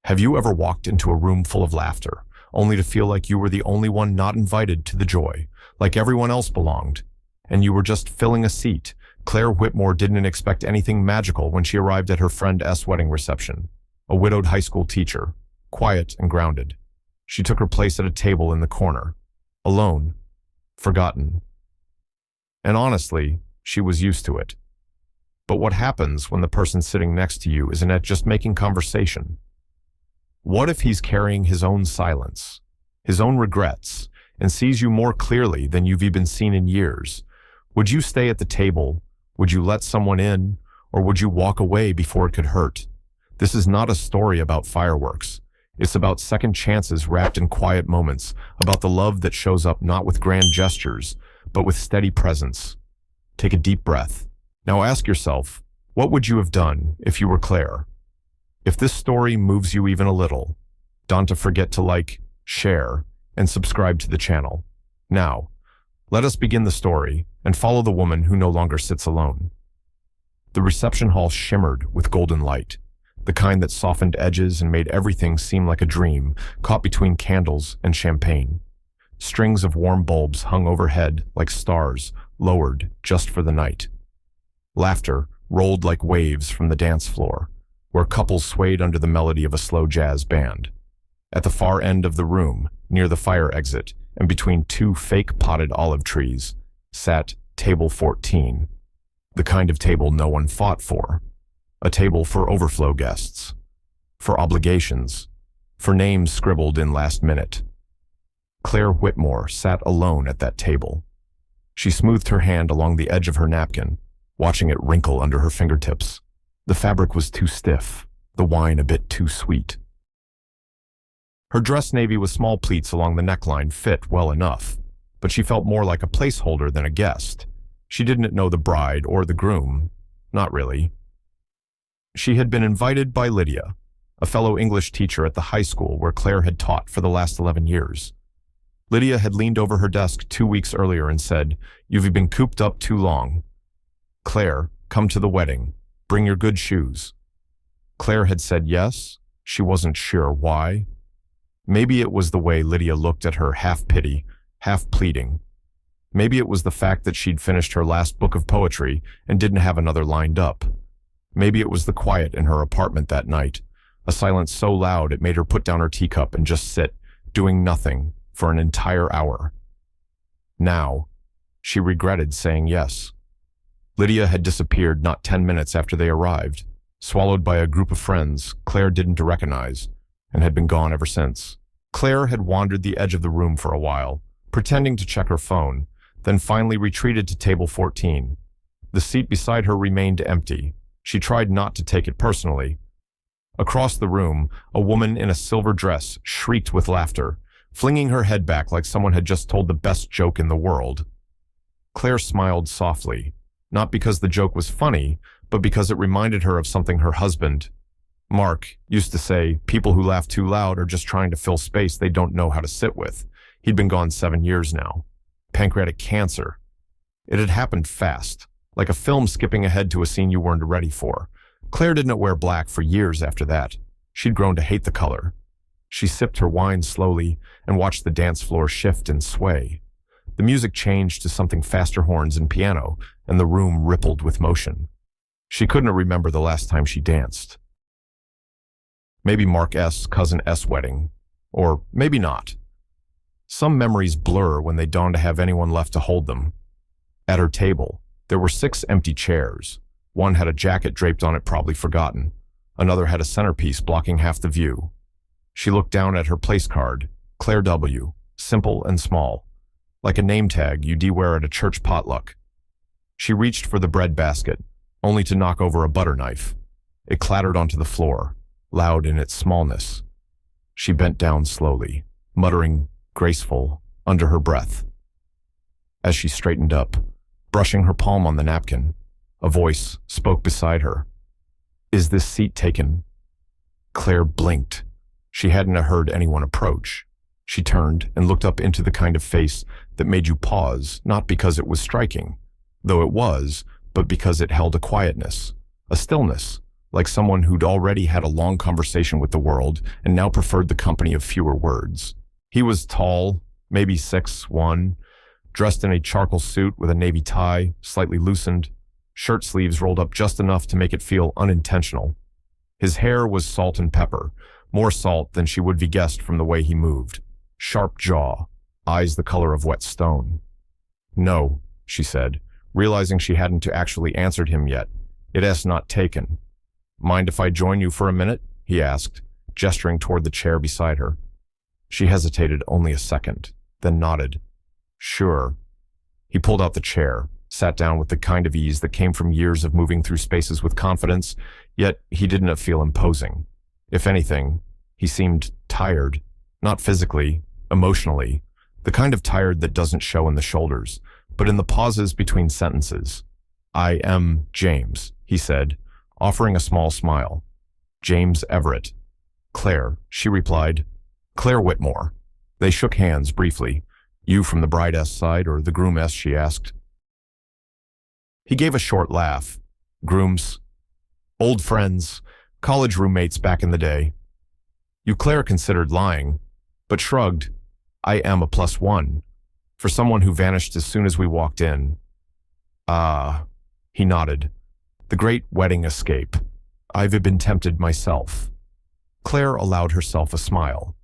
Have you ever walked into a room full of laughter, only to feel like you were the only one not invited to the joy, like everyone else belonged, and you were just filling a seat? Claire Whitmore didn't expect anything magical when she arrived at her friend S' wedding reception. A widowed high school teacher, quiet and grounded. She took her place at a table in the corner, alone, forgotten. And honestly, she was used to it. But what happens when the person sitting next to you isn't just making conversation? What if he's carrying his own silence, his own regrets, and sees you more clearly than you've even seen in years? Would you stay at the table? Would you let someone in? Or would you walk away before it could hurt? This is not a story about fireworks. It's about second chances wrapped in quiet moments, about the love that shows up not with grand gestures, but with steady presence. Take a deep breath. Now ask yourself, what would you have done if you were Claire? If this story moves you even a little, don't forget to like, share, and subscribe to the channel. Now, let us begin the story and follow the woman who no longer sits alone. The reception hall shimmered with golden light, the kind that softened edges and made everything seem like a dream caught between candles and champagne. Strings of warm bulbs hung overhead like stars, lowered just for the night. Laughter rolled like waves from the dance floor, where couples swayed under the melody of a slow jazz band. At the far end of the room, near the fire exit, and between two fake potted olive trees, sat table 14, the kind of table no one fought for. A table for overflow guests, for obligations, for names scribbled in last minute. Claire Whitmore sat alone at that table. She smoothed her hand along the edge of her napkin, watching it wrinkle under her fingertips. The fabric was too stiff, the wine a bit too sweet. Her dress navy with small pleats along the neckline fit well enough, but she felt more like a placeholder than a guest. She didn't know the bride or the groom. Not really. She had been invited by Lydia, a fellow English teacher at the high school where Claire had taught for the last 11 years. Lydia had leaned over her desk 2 weeks earlier and said, "You've been cooped up too long. Claire, come to the wedding. Bring your good shoes." Claire had said yes. She wasn't sure why. Maybe it was the way Lydia looked at her, half pity, half pleading. Maybe it was the fact that she'd finished her last book of poetry and didn't have another lined up. Maybe it was the quiet in her apartment that night, a silence so loud it made her put down her teacup and just sit, doing nothing, for an entire hour. Now, she regretted saying yes. Lydia had disappeared not 10 minutes after they arrived, swallowed by a group of friends Claire didn't recognize, and had been gone ever since. Claire had wandered the edge of the room for a while, pretending to check her phone, then finally retreated to table 14. The seat beside her remained empty. She tried not to take it personally. Across the room, a woman in a silver dress shrieked with laughter, flinging her head back like someone had just told the best joke in the world. Claire smiled softly, not because the joke was funny, but because it reminded her of something her husband, Mark, used to say, "People who laugh too loud are just trying to fill space they don't know how to sit with." He'd been gone 7 years now. Pancreatic cancer. It had happened fast, like a film skipping ahead to a scene you weren't ready for. Claire didn't wear black for years after that. She'd grown to hate the color. She sipped her wine slowly and watched the dance floor shift and sway. The music changed to something faster horns and piano, and the room rippled with motion. She couldn't remember the last time she danced. Maybe Mark S. Cousin S. wedding. Or maybe not. Some memories blur when they dawn to have anyone left to hold them. At her table, there were 6 empty chairs. One had a jacket draped on it, probably forgotten. Another had a centerpiece blocking half the view. She looked down at her place card, Claire W., simple and small, like a name tag you'd wear at a church potluck. She reached for the bread basket, only to knock over a butter knife. It clattered onto the floor, loud in its smallness. She bent down slowly, muttering, graceful, under her breath. As she straightened up, brushing her palm on the napkin, a voice spoke beside her. "Is this seat taken?" Claire blinked. She hadn't heard anyone approach. She turned and looked up into the kind of face that made you pause, not because it was striking, though it was, but because it held a quietness, a stillness, like someone who'd already had a long conversation with the world and now preferred the company of fewer words. He was tall, maybe 6'1", dressed in a charcoal suit with a navy tie, slightly loosened, shirt sleeves rolled up just enough to make it feel unintentional. His hair was salt and pepper, more salt than she would have guessed from the way he moved. Sharp jaw, eyes the color of wet stone. "No," she said, realizing she hadn't actually answered him yet. "It has not taken." "Mind if I join you for a minute?" he asked, gesturing toward the chair beside her. She hesitated only a second, then nodded. "Sure." He pulled out the chair, sat down with the kind of ease that came from years of moving through spaces with confidence, yet he didn't feel imposing. If anything, he seemed tired, not physically, emotionally, the kind of tired that doesn't show in the shoulders, but in the pauses between sentences. "I am James," he said, offering a small smile. "James Everett." "Claire," she replied. "Claire Whitmore." They shook hands briefly. "You from the bride's side or the groom's?" she asked. He gave a short laugh. "Grooms. Old friends, college roommates back in the day." Claire considered lying, but shrugged. "I am a +1. For someone who vanished as soon as we walked in." "Ah," he nodded. "The great wedding escape. I've been tempted myself." Claire allowed herself a smile.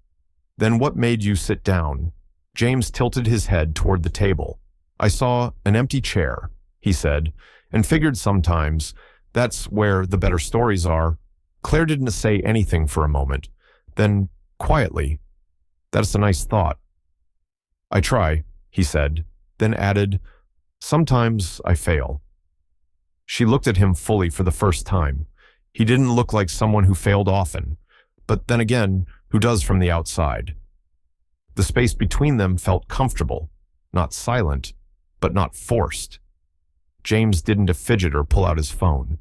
"Then what made you sit down?" James tilted his head toward the table. "I saw an empty chair," he said, "and figured sometimes that's where the better stories are." Claire didn't say anything for a moment. Then, quietly, "That's a nice thought." "I try," he said, then added, "Sometimes I fail." She looked at him fully for the first time. He didn't look like someone who failed often, but then again, who does from the outside. The space between them felt comfortable, not silent, but not forced. James didn't fidget or pull out his phone.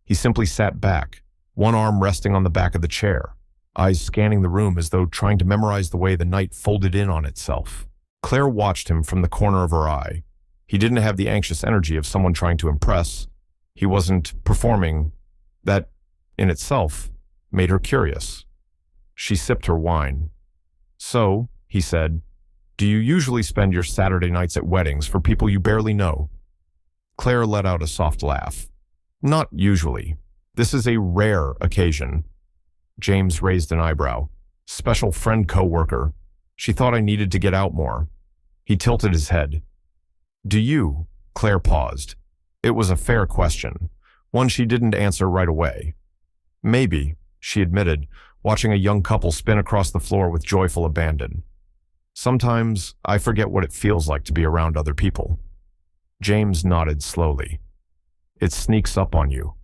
He simply sat back, one arm resting on the back of the chair, eyes scanning the room as though trying to memorize the way the night folded in on itself. Claire watched him from the corner of her eye. He didn't have the anxious energy of someone trying to impress. He wasn't performing. That, in itself, made her curious. She sipped her wine. "So," he said, "do you usually spend your Saturday nights at weddings for people you barely know?" Claire let out a soft laugh. "Not usually. This is a rare occasion." James raised an eyebrow. "Special friend co-worker. She thought I needed to get out more." He tilted his head. "Do you?" Claire paused. It was a fair question, one she didn't answer right away. "Maybe," she admitted, watching a young couple spin across the floor with joyful abandon. "Sometimes I forget what it feels like to be around other people." James nodded slowly. "It sneaks up on you,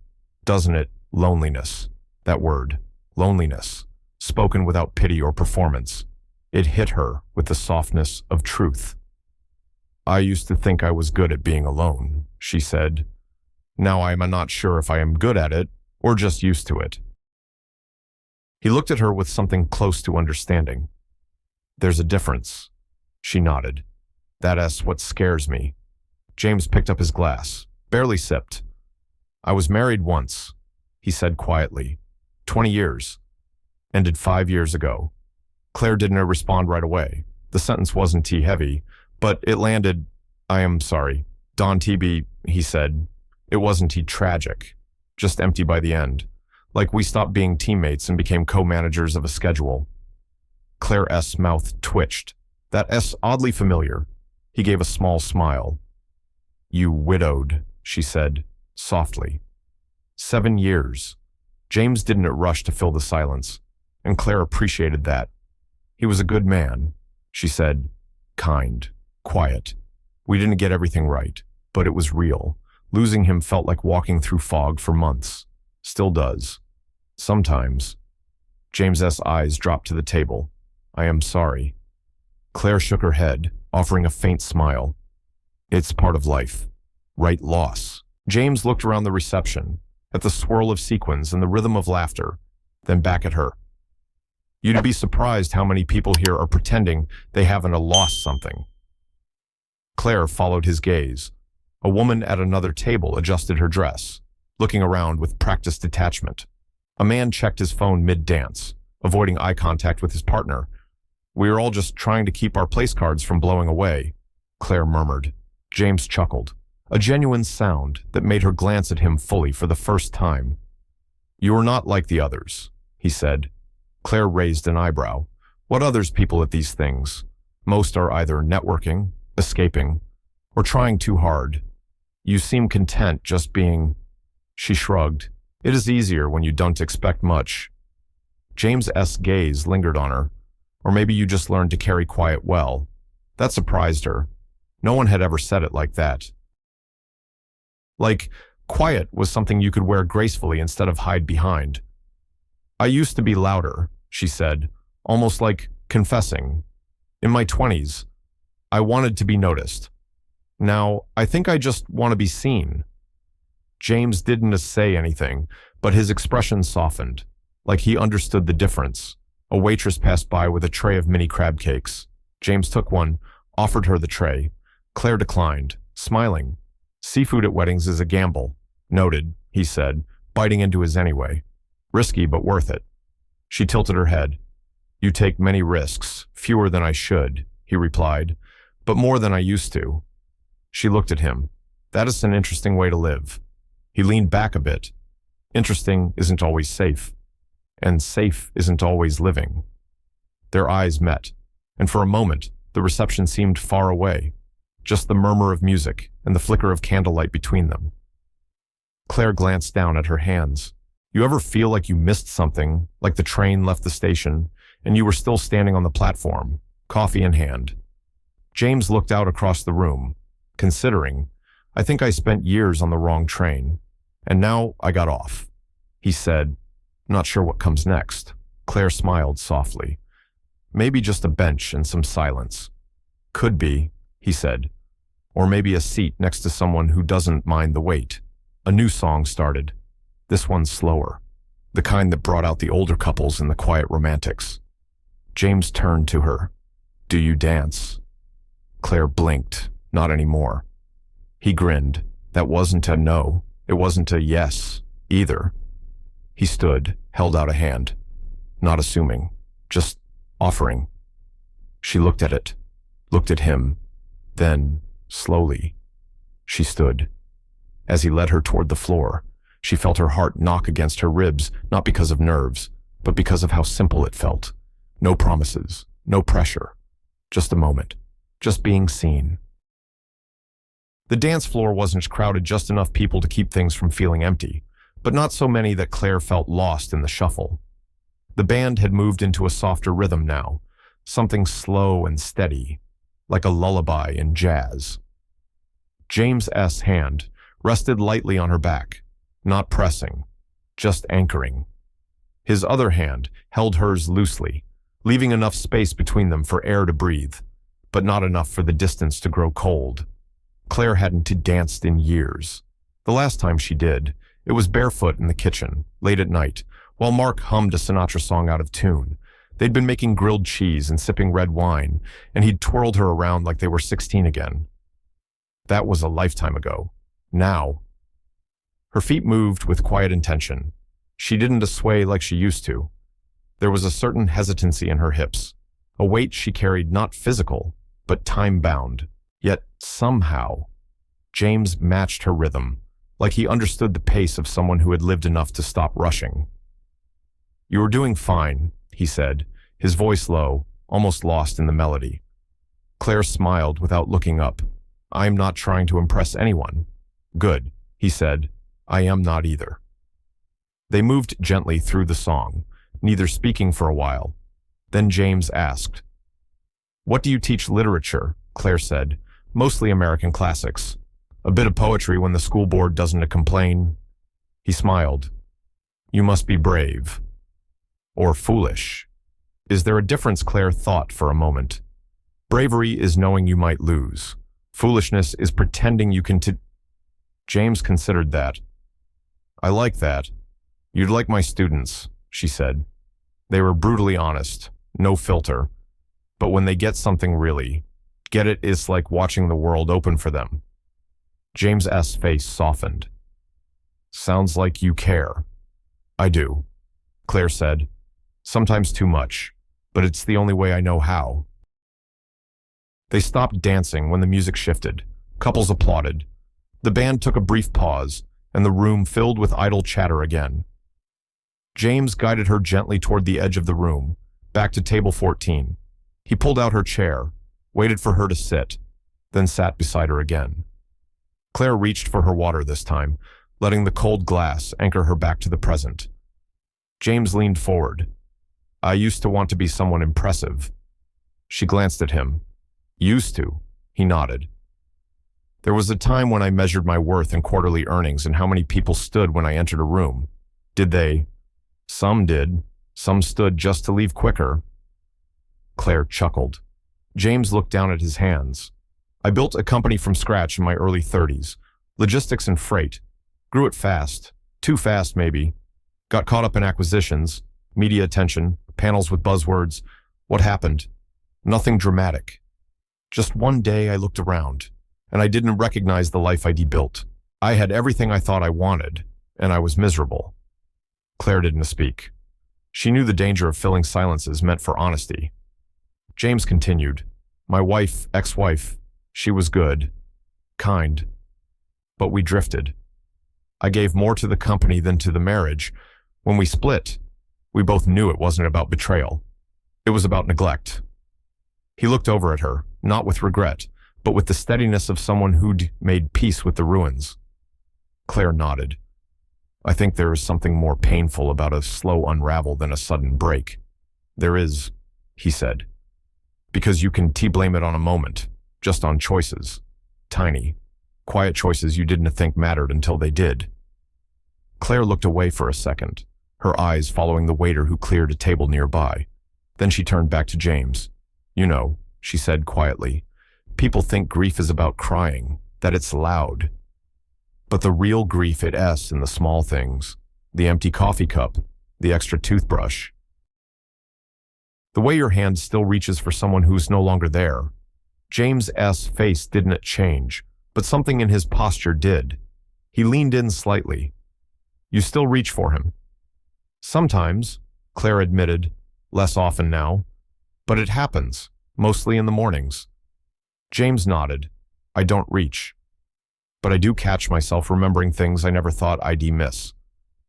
doesn't it? Loneliness. That word, loneliness, spoken without pity or performance. It hit her with the softness of truth." "I used to think I was good at being alone," she said. "Now I am not sure if I am good at it or just used to it." He looked at her with something close to understanding. "There's a difference." She nodded. "That's what scares me." James picked up his glass, barely sipped. "I was married once," he said quietly. 20 years. Ended 5 years ago." Claire didn't respond right away. The sentence wasn't too heavy, but it landed. "I am sorry. Don TB," he said. "It wasn't too tragic. Just empty by the end. Like we stopped being teammates and became co-managers of a schedule." Claire's mouth twitched. That S oddly familiar. He gave a small smile. "You widowed," she said, softly. 7 years. James didn't rush to fill the silence, and Claire appreciated that. "He was a good man," she said. "Kind, quiet. We didn't get everything right, but it was real. Losing him felt like walking through fog for months. Still does. Sometimes." James's eyes dropped to the table. "I am sorry." Claire shook her head, offering a faint smile. "It's part of life. Right loss." James looked around the reception, at the swirl of sequins and the rhythm of laughter, then back at her. "You'd be surprised how many people here are pretending they haven't lost something." Claire followed his gaze. A woman at another table adjusted her dress. looking around with practiced detachment. A man checked his phone mid-dance, avoiding eye contact with his partner. "We are all just trying to keep our place cards from blowing away," Claire murmured. James chuckled, a genuine sound that made her glance at him fully for the first time. "You are not like the others," he said. Claire raised an eyebrow. "What others people at these things? Most are either networking, escaping, or trying too hard. You seem content just being—" She shrugged. "It is easier when you don't expect much." James's gaze lingered on her. "Or maybe you just learned to carry quiet well." That surprised her. No one had ever said it like that. Like, quiet was something you could wear gracefully instead of hide behind. "I used to be louder," she said, almost like confessing. "In my 20s, I wanted to be noticed. Now, I think I just want to be seen." James didn't say anything, but his expression softened, like he understood the difference. A waitress passed by with a tray of mini crab cakes. James took one, offered her the tray. Claire declined, smiling. "Seafood at weddings is a gamble." "Noted," he said, biting into his anyway. "Risky, but worth it." She tilted her head. "You take many risks, fewer than I should," he replied, "but more than I used to." She looked at him. "That is an interesting way to live." He leaned back a bit. Interesting isn't always safe, and safe isn't always living. Their eyes met, and for a moment, the reception seemed far away, just the murmur of music and the flicker of candlelight between them. Claire glanced down at her hands. You ever feel like you missed something, like the train left the station, and you were still standing on the platform, coffee in hand? James looked out across the room, considering, "I think I spent years on the wrong train, and now I got off." He said, "Not sure what comes next." Claire smiled softly. "Maybe just a bench and some silence." "Could be," he said. "Or maybe a seat next to someone who doesn't mind the wait." A new song started. This one's slower, the kind that brought out the older couples and the quiet romantics. James turned to her. "Do you dance?" Claire blinked. Not anymore. He grinned. That wasn't a no. It wasn't a yes, either. He stood, held out a hand. Not assuming, just offering. She looked at it, looked at him. Then, slowly, she stood. As he led her toward the floor, she felt her heart knock against her ribs, not because of nerves, but because of how simple it felt. No promises, no pressure. Just a moment, just being seen. The dance floor wasn't crowded, just enough people to keep things from feeling empty, but not so many that Claire felt lost in the shuffle. The band had moved into a softer rhythm now, something slow and steady, like a lullaby in jazz. James's hand rested lightly on her back, not pressing, just anchoring. His other hand held hers loosely, leaving enough space between them for air to breathe, but not enough for the distance to grow cold. Claire hadn't danced in years. The last time she did, it was barefoot in the kitchen, late at night, while Mark hummed a Sinatra song out of tune. They'd been making grilled cheese and sipping red wine, and he'd twirled her around like they were 16 again. That was a lifetime ago. Now. Her feet moved with quiet intention. She didn't sway like she used to. There was a certain hesitancy in her hips, a weight she carried not physical, but time-bound. Yet, somehow, James matched her rhythm, like he understood the pace of someone who had lived enough to stop rushing. "You are doing fine," he said, his voice low, almost lost in the melody. Claire smiled without looking up. "I'm not trying to impress anyone." "Good," he said. "I am not either." They moved gently through the song, neither speaking for a while. Then James asked, "What do you teach literature?" Claire said, "Mostly American classics. A bit of poetry when the school board doesn't complain." He smiled. "You must be brave. Or foolish." Is there a difference? Claire thought for a moment. Bravery is knowing you might lose. Foolishness is pretending you can James considered that. "I like that. You'd like my students," she said. "They were brutally honest, no filter. But when they get something really, get it, it's like watching the world open for them." James's face softened. Sounds like you care. I do, Claire said. Sometimes too much, but it's the only way I know how. They stopped dancing when the music shifted. Couples applauded. The band took a brief pause, and the room filled with idle chatter again. James guided her gently toward the edge of the room, back to table 14. He pulled out her chair, waited for her to sit, then sat beside her again. Claire reached for her water this time, letting the cold glass anchor her back to the present. James leaned forward. I used to want to be someone impressive. She glanced at him. Used to, he nodded. There was a time when I measured my worth in quarterly earnings and how many people stood when I entered a room. Did they? Some did. Some stood just to leave quicker. Claire chuckled. James looked down at his hands. I built a company from scratch in my early 30s. Logistics and freight. Grew it fast. Too fast, maybe. Got caught up in acquisitions, media attention, panels with buzzwords. What happened? Nothing dramatic. Just one day I looked around, and I didn't recognize the life I'd built. I had everything I thought I wanted, and I was miserable. Claire didn't speak. She knew the danger of filling silences meant for honesty. James continued. My wife, ex-wife, she was good, kind, but we drifted. I gave more to the company than to the marriage. When we split, we both knew it wasn't about betrayal. It was about neglect. He looked over at her, not with regret, but with the steadiness of someone who'd made peace with the ruins. Claire nodded. I think there is something more painful about a slow unravel than a sudden break. There is, he said. Because you can blame it on a moment, just on choices. Tiny, quiet choices you didn't think mattered until they did. Claire looked away for a second, her eyes following the waiter who cleared a table nearby. Then she turned back to James. You know, she said quietly, people think grief is about crying, that it's loud. But the real grief is in the small things, the empty coffee cup, the extra toothbrush. The way your hand still reaches for someone who's no longer there. James's face didn't change, but something in his posture did. He leaned in slightly. You still reach for him. Sometimes, Claire admitted, less often now, but it happens, mostly in the mornings. James nodded. I don't reach. But I do catch myself remembering things I never thought I'd miss,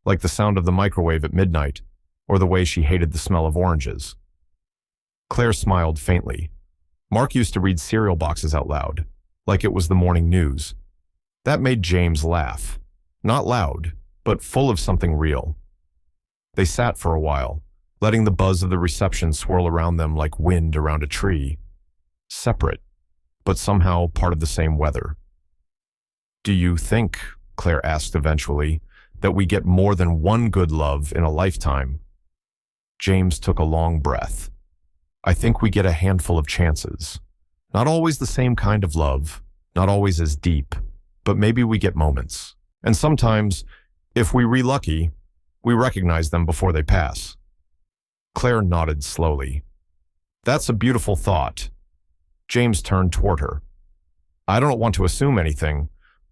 like the sound of the microwave at midnight, or the way she hated the smell of oranges. Claire smiled faintly. Mark used to read cereal boxes out loud, like it was the morning news. That made James laugh. Not loud, but full of something real. They sat for a while, letting the buzz of the reception swirl around them like wind around a tree. Separate, but somehow part of the same weather. Do you think, Claire asked eventually, that we get more than one good love in a lifetime? James took a long breath. I think we get a handful of chances. Not always the same kind of love, not always as deep, but maybe we get moments. And sometimes, if we're lucky, we recognize them before they pass. Claire nodded slowly. That's a beautiful thought. James turned toward her. I don't want to assume anything,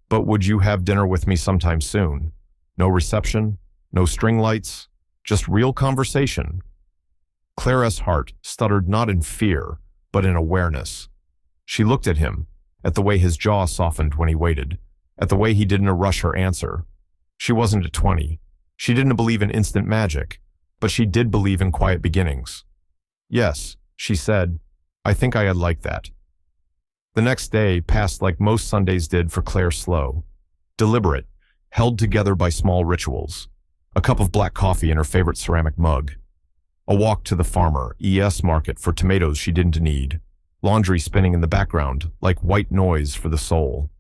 but would you have dinner with me sometime soon? No reception, no string lights, just real conversation. Clara's heart stuttered not in fear, but in awareness. She looked at him, at the way his jaw softened when he waited, at the way he didn't rush her answer. She wasn't at 20. She didn't believe in instant magic, but she did believe in quiet beginnings. Yes, she said, I think I'd like that. The next day passed like most Sundays did for Claire Slow. Deliberate, held together by small rituals. A cup of black coffee in her favorite ceramic mug. A walk to the farmer, market for tomatoes she didn't need. Laundry spinning in the background, like white noise for the soul.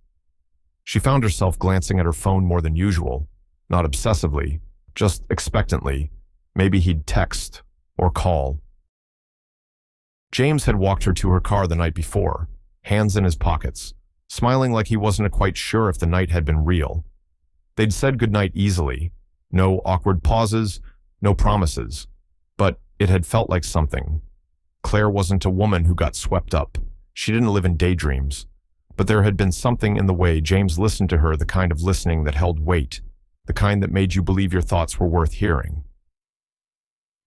She found herself glancing at her phone more than usual, not obsessively, just expectantly. Maybe he'd text or call. James had walked her to her car the night before, hands in his pockets, smiling like he wasn't quite sure if the night had been real. They'd said goodnight easily, no awkward pauses, no promises, but it had felt like something. Claire wasn't a woman who got swept up. She didn't live in daydreams. But there had been something in the way James listened to her, the kind of listening that held weight, the kind that made you believe your thoughts were worth hearing.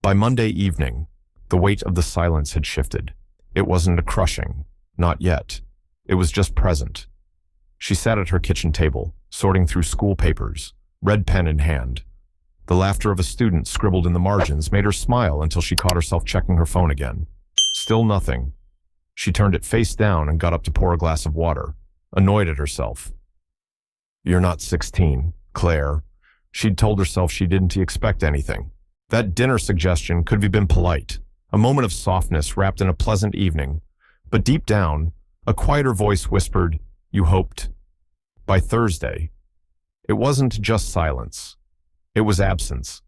By Monday evening, the weight of the silence had shifted. It wasn't a crushing, not yet. It was just present. She sat at her kitchen table, sorting through school papers, red pen in hand. The laughter of a student scribbled in the margins made her smile until she caught herself checking her phone again. Still nothing. She turned it face down and got up to pour a glass of water, annoyed at herself. "You're not 16, Claire." She'd told herself she didn't expect anything. That dinner suggestion could have been polite, a moment of softness wrapped in a pleasant evening. But deep down, a quieter voice whispered, "You hoped." By Thursday, it wasn't just silence. It was absence.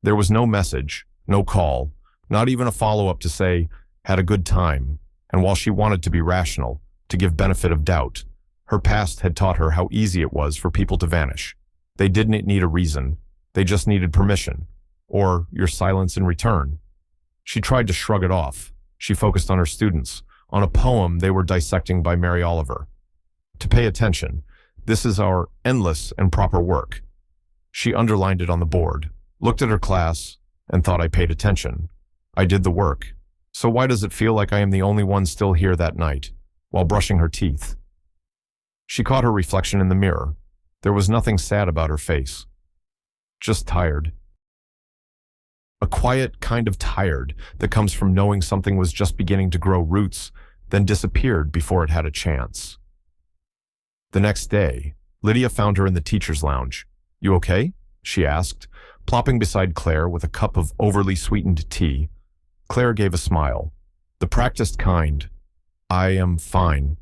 There was no message, no call, not even a follow-up to say, "Had a good time." And while she wanted to be rational, to give benefit of doubt, her past had taught her how easy it was for people to vanish. They didn't need a reason. They just needed permission. Or your silence in return. She tried to shrug it off. She focused on her students, on a poem they were dissecting by Mary Oliver. To pay attention, this is our endless and proper work. She underlined it on the board, looked at her class, and thought, I paid attention. I did the work. So why does it feel like I am the only one still here that night, while brushing her teeth? She caught her reflection in the mirror. There was nothing sad about her face. Just tired. A quiet kind of tired that comes from knowing something was just beginning to grow roots, then disappeared before it had a chance. The next day, Lydia found her in the teacher's lounge. "You okay?" she asked, plopping beside Claire with a cup of overly sweetened tea. Claire gave a smile, the practiced kind. "I am fine."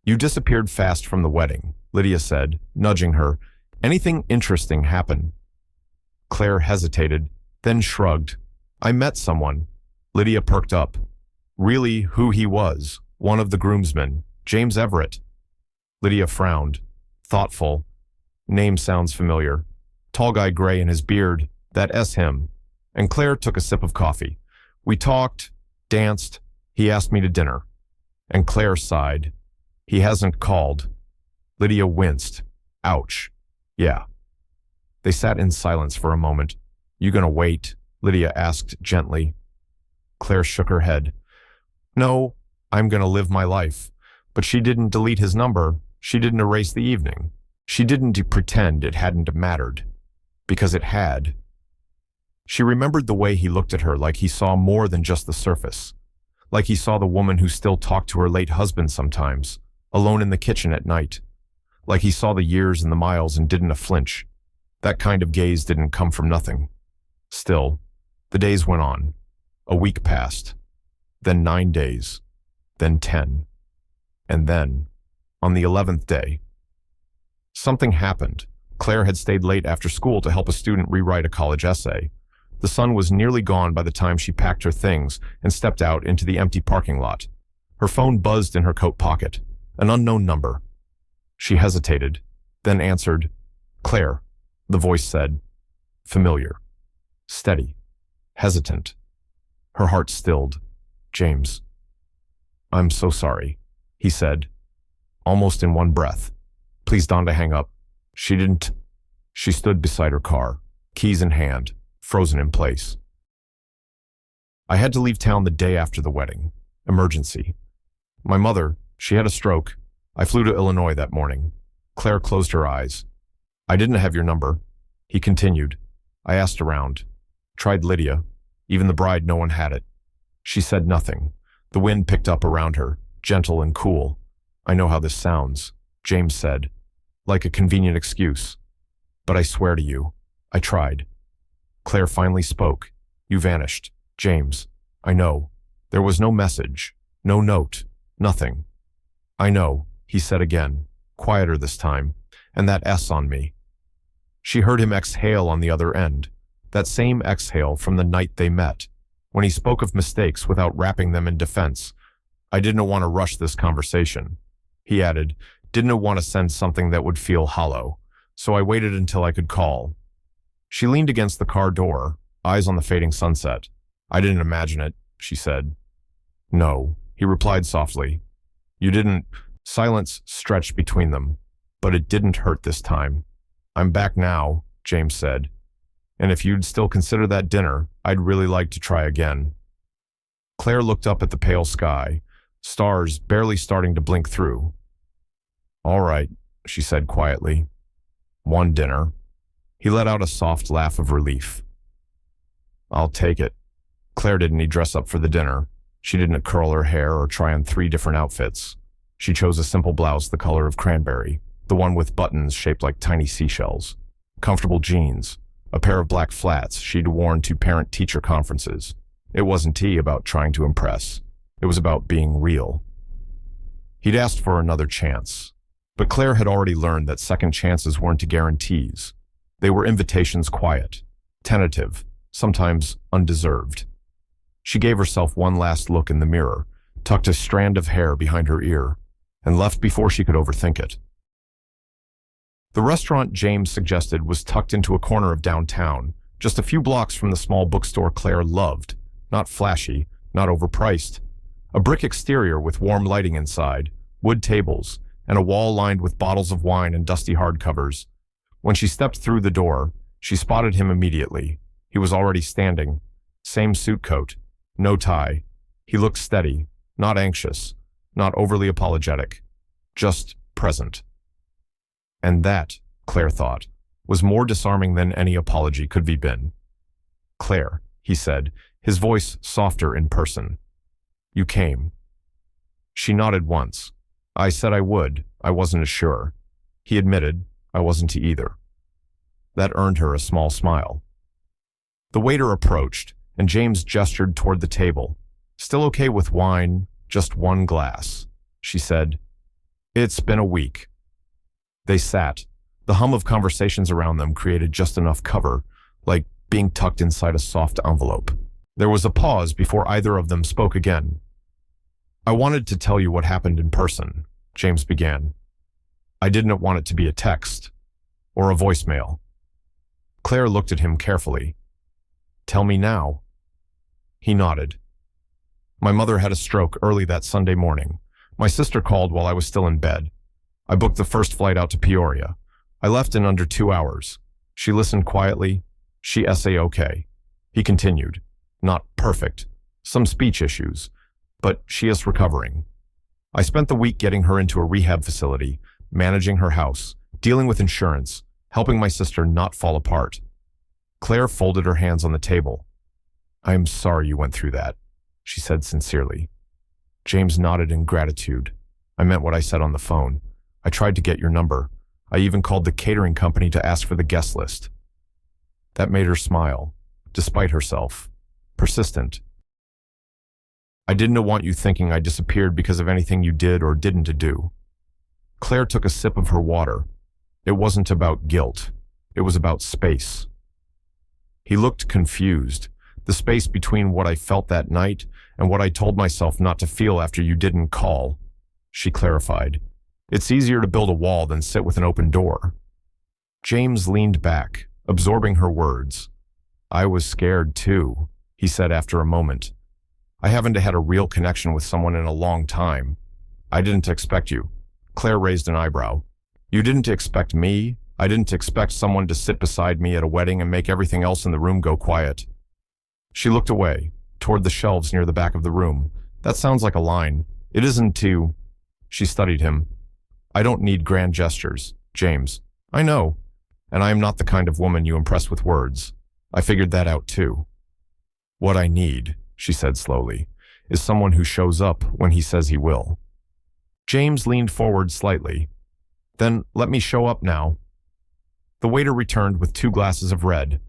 "You disappeared fast from the wedding," Lydia said, nudging her. "Anything interesting happen?" Claire hesitated, then shrugged. "I met someone." Lydia perked up. "Really, who he was? One of the groomsmen, James Everett." Lydia frowned, thoughtful. "Name sounds familiar. Tall guy, gray in his beard. That him." And Claire took a sip of coffee. "We talked, danced. He asked me to dinner." And Claire sighed. "He hasn't called." Lydia winced. "Ouch. Yeah." They sat in silence for a moment. "You gonna wait?" Lydia asked gently. Claire shook her head. "No, I'm gonna live my life." But she didn't delete his number. She didn't erase the evening. She didn't pretend it hadn't mattered. Because it had. She remembered the way he looked at her, like he saw more than just the surface. Like he saw the woman who still talked to her late husband sometimes, alone in the kitchen at night. Like he saw the years and the miles and didn't flinch. That kind of gaze didn't come from nothing. Still, the days went on. A week passed. Then 9 days. Then 10. And then, on the 11th day, something happened. Claire had stayed late after school to help a student rewrite a college essay. The sun was nearly gone by the time she packed her things and stepped out into the empty parking lot. Her phone buzzed in her coat pocket. An unknown number. She hesitated, then answered. "Claire," the voice said. Familiar. Steady. Hesitant. Her heart stilled. "James." "I'm so sorry," he said, almost in one breath. "Please don't hang up." She didn't. She stood beside her car, keys in hand, frozen in place. "I had to leave town the day after the wedding. Emergency. My mother, she had a stroke. I flew to Illinois that morning." Claire closed her eyes. "I didn't have your number," he continued. "I asked around. Tried Lydia. Even the bride, no one had it." She said nothing. The wind picked up around her, gentle and cool. "I know how this sounds," James said, like a convenient excuse. "But I swear to you, I tried." Claire finally spoke. "You vanished, James. I know. There was no message, no note, nothing." "I know," he said again, quieter this time, "and that S on me." She heard him exhale on the other end, that same exhale from the night they met, when he spoke of mistakes without wrapping them in defense. "I didn't want to rush this conversation," he added, "didn't want to send something that would feel hollow, so I waited until I could call." She leaned against the car door, eyes on the fading sunset. "I didn't imagine it," she said. "No," he replied softly. "You didn't." Silence stretched between them, but it didn't hurt this time. I'm back now, James said. And if you'd still consider that dinner, I'd really like to try again. Claire looked up at the pale sky, stars barely starting to blink through. All right, she said quietly. One dinner. He let out a soft laugh of relief. I'll take it. Claire didn't need dress up for the dinner. She didn't curl her hair or try on 3 different outfits. She chose a simple blouse the color of cranberry, the one with buttons shaped like tiny seashells, comfortable jeans, a pair of black flats she'd worn to parent-teacher conferences. It wasn't about trying to impress. It was about being real. He'd asked for another chance, but Claire had already learned that second chances weren't guarantees. They were invitations, quiet, tentative, sometimes undeserved. She gave herself one last look in the mirror, tucked a strand of hair behind her ear, and left before she could overthink it. The restaurant James suggested was tucked into a corner of downtown, just a few blocks from the small bookstore Claire loved. Not flashy, not overpriced. A brick exterior with warm lighting inside, wood tables, and a wall lined with bottles of wine and dusty hardcovers. When she stepped through the door, she spotted him immediately. He was already standing. Same suit coat, no tie. He looked steady, not anxious, not overly apologetic, just present. And that, Claire thought, was more disarming than any apology could be been. Claire, he said, his voice softer in person. You came. She nodded once. I said I would. I wasn't as sure. He admitted, I wasn't either. That earned her a small smile. The waiter approached, and James gestured toward the table. Still okay with wine, just one glass, she said. It's been a week. They sat. The hum of conversations around them created just enough cover, like being tucked inside a soft envelope. There was a pause before either of them spoke again. I wanted to tell you what happened in person, James began. I didn't want it to be a text or a voicemail. Claire looked at him carefully. Tell me now. He nodded. My mother had a stroke early that Sunday morning. My sister called while I was still in bed. I booked the first flight out to Peoria. I left in under 2 hours. She listened quietly. She S.A.OK. He continued. Not perfect. Some speech issues. But she is recovering. I spent the week getting her into a rehab facility, managing her house, dealing with insurance, helping my sister not fall apart. Claire folded her hands on the table. I am sorry you went through that, she said sincerely. James nodded in gratitude. I meant what I said on the phone. I tried to get your number. I even called the catering company to ask for the guest list. That made her smile, despite herself. Persistent. I didn't want you thinking I disappeared because of anything you did or didn't do. Claire took a sip of her water. It wasn't about guilt. It was about space. He looked confused. The space between what I felt that night and what I told myself not to feel after you didn't call, she clarified. It's easier to build a wall than sit with an open door. James leaned back, absorbing her words. I was scared too, he said after a moment. I haven't had a real connection with someone in a long time. I didn't expect you. Claire raised an eyebrow. You didn't expect me? I didn't expect someone to sit beside me at a wedding and make everything else in the room go quiet. She looked away, toward the shelves near the back of the room. That sounds like a line. It isn't to... She studied him. I don't need grand gestures, James. I know. And I am not the kind of woman you impress with words. I figured that out too. What I need, she said slowly, is someone who shows up when he says he will. James leaned forward slightly. Then let me show up now. The waiter returned with 2 glasses of red.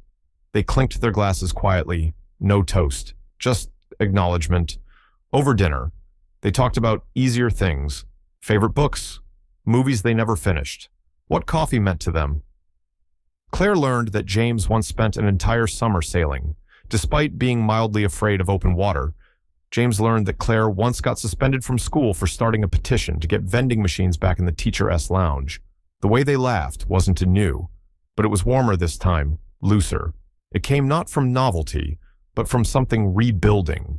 They clinked their glasses quietly. No toast, just acknowledgement. Over dinner, they talked about easier things, favorite books, movies they never finished, what coffee meant to them. Claire learned that James once spent an entire summer sailing. Despite being mildly afraid of open water, James learned that Claire once got suspended from school for starting a petition to get vending machines back in the Teacher S lounge. The way they laughed wasn't new, but it was warmer this time, looser. It came not from novelty, but from something rebuilding.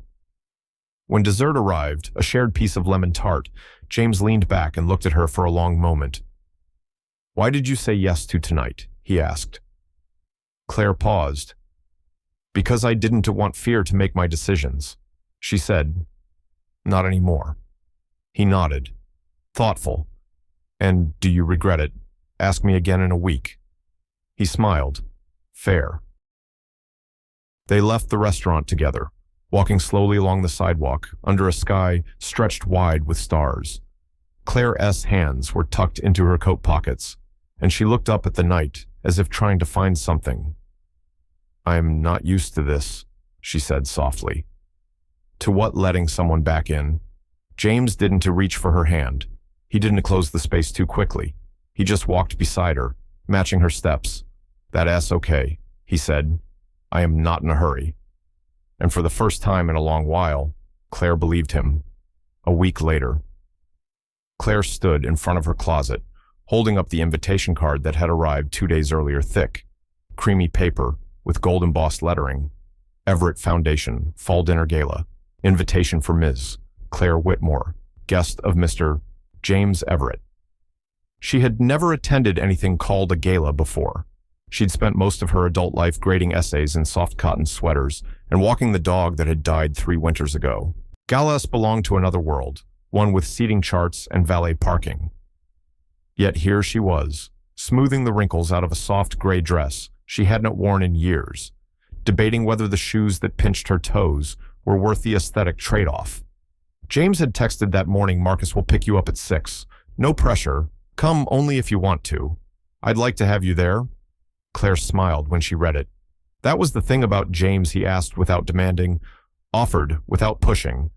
When dessert arrived, a shared piece of lemon tart, James leaned back and looked at her for a long moment. Why did you say yes to tonight? he asked. Claire paused. Because I didn't want fear to make my decisions, she said. Not anymore. He nodded. Thoughtful. And do you regret it? Ask me again in a week. He smiled. Fair. They left the restaurant together, walking slowly along the sidewalk under a sky stretched wide with stars. Claire's hands were tucked into her coat pockets, and she looked up at the night as if trying to find something. I'm not used to this, she said softly. To what letting someone back in? James didn't reach for her hand. He didn't close the space too quickly. He just walked beside her, matching her steps. That's okay, he said. I am not in a hurry. And for the first time in a long while, Claire believed him. A week later, Claire stood in front of her closet, holding up the invitation card that had arrived 2 days earlier, thick, creamy paper with gold embossed lettering. Everett Foundation, Fall Dinner Gala. Invitation for Ms. Claire Whitmore, guest of Mr. James Everett. She had never attended anything called a gala before. She'd spent most of her adult life grading essays in soft cotton sweaters and walking the dog that had died 3 winters ago. Galas belonged to another world, one with seating charts and valet parking. Yet here she was, smoothing the wrinkles out of a soft gray dress she hadn't worn in years, debating whether the shoes that pinched her toes were worth the aesthetic trade-off. James had texted that morning, Marcus will pick you up at 6. No pressure. Come only if you want to. I'd like to have you there. Claire smiled when she read it. That was the thing about James, he asked without demanding, offered without pushing.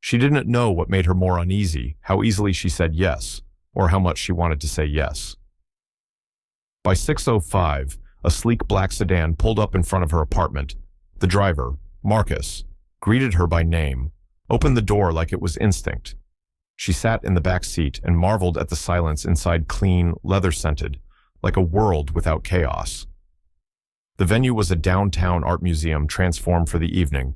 She didn't know what made her more uneasy, how easily she said yes, or how much she wanted to say yes. By 6:05, a sleek black sedan pulled up in front of her apartment. The driver, Marcus, greeted her by name, opened the door like it was instinct. She sat in the back seat and marveled at the silence inside, clean, leather-scented, like a world without chaos. The venue was a downtown art museum transformed for the evening.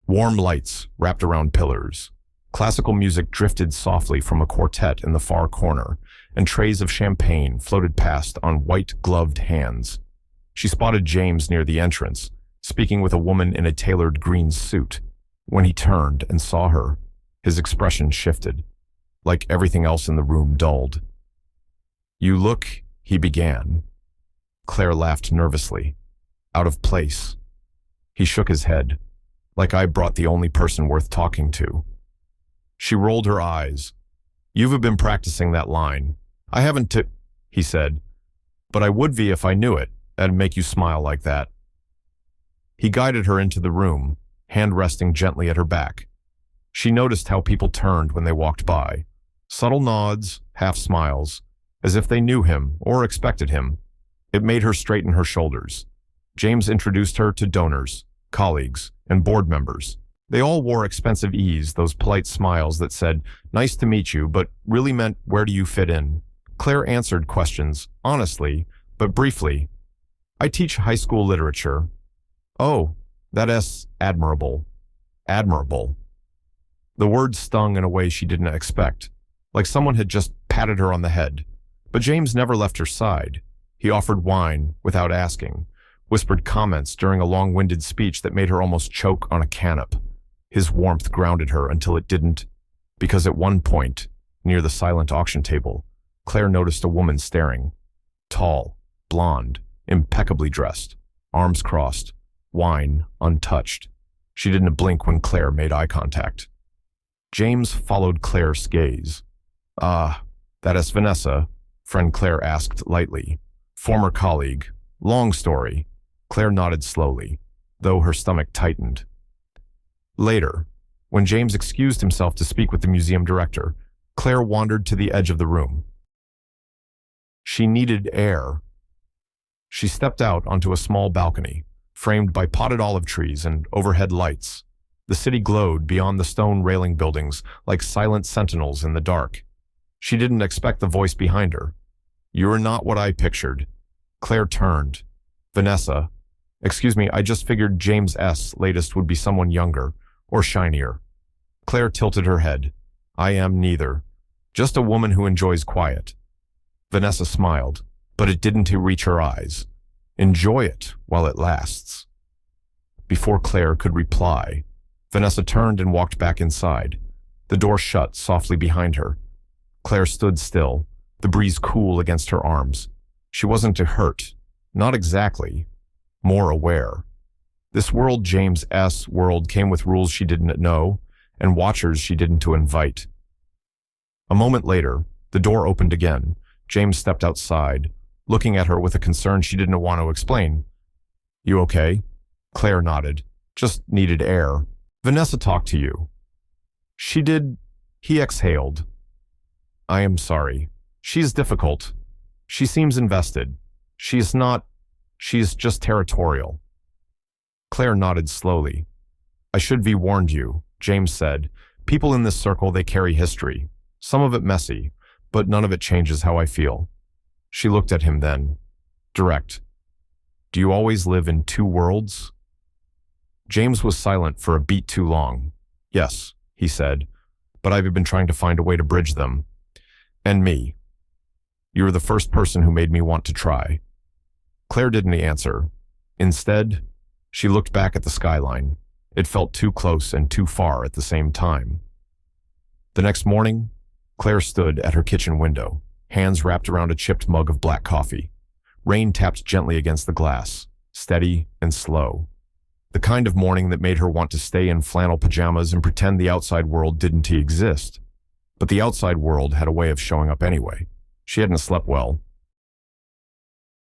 Warm lights wrapped around pillars. Classical music drifted softly from a quartet in the far corner, and trays of champagne floated past on white-gloved hands. She spotted James near the entrance, speaking with a woman in a tailored green suit. When he turned and saw her, his expression shifted. Like everything else in the room, dulled. You look, he began. Claire laughed nervously. Out of place. He shook his head, like I brought the only person worth talking to. She rolled her eyes. You've been practicing that line. I haven't he said. But I would be if I knew it. That'd make you smile like that. He guided her into the room, hand resting gently at her back. She noticed how people turned when they walked by. Subtle nods, half smiles, as if they knew him or expected him. It made her straighten her shoulders. James introduced her to donors, colleagues, and board members. They all wore expensive ease, those polite smiles that said, nice to meet you, but really meant, where do you fit in? Claire answered questions, honestly, but briefly. I teach high school literature. Oh, that's admirable. Admirable. The word stung in a way she didn't expect, like someone had just patted her on the head. But James never left her side. He offered wine without asking, whispered comments during a long-winded speech that made her almost choke on a canap. His warmth grounded her until it didn't, because at one point, near the silent auction table, Claire noticed a woman staring. Tall, blonde, impeccably dressed, arms crossed, wine untouched. She didn't blink when Claire made eye contact. James followed Claire's gaze. Ah, that is Vanessa, friend Claire asked lightly. Former colleague. Long story. Claire nodded slowly, though her stomach tightened. Later, when James excused himself to speak with the museum director, Claire wandered to the edge of the room. She needed air. She stepped out onto a small balcony, framed by potted olive trees and overhead lights. The city glowed beyond the stone railing buildings like silent sentinels in the dark. She didn't expect the voice behind her. You're not what I pictured. Claire turned. Vanessa. Excuse me, I just figured James S. latest would be someone younger, or shinier. Claire tilted her head. I am neither. Just a woman who enjoys quiet. Vanessa smiled. but it didn't reach her eyes. Enjoy it while it lasts. Before Claire could reply, Vanessa turned and walked back inside. The door shut softly behind her. Claire stood still, the breeze cool against her arms. She wasn't hurt, not exactly, more aware. This world, James S. world, came with rules she didn't know and watchers she didn't invite. A moment later, the door opened again. James stepped outside, looking at her with a concern she didn't want to explain. "You okay?" Claire nodded. "Just needed air." "Vanessa talked to you." "She did." He exhaled. "I am sorry. She's difficult. She seems invested. She's not. She's just territorial." Claire nodded slowly. "I should be warned you," James said. "People in this circle, they carry history. Some of it messy, but none of it changes how I feel." She looked at him then. Direct. "Do you always live in two worlds?" James was silent for a beat too long. "Yes," he said, "but I've been trying to find a way to bridge them. And me. You were the first person who made me want to try." Claire didn't answer. Instead, she looked back at the skyline. It felt too close and too far at the same time. The next morning, Claire stood at her kitchen window, hands wrapped around a chipped mug of black coffee. Rain tapped gently against the glass, steady and slow. The kind of morning that made her want to stay in flannel pajamas and pretend the outside world didn't exist. But the outside world had a way of showing up anyway. She hadn't slept well.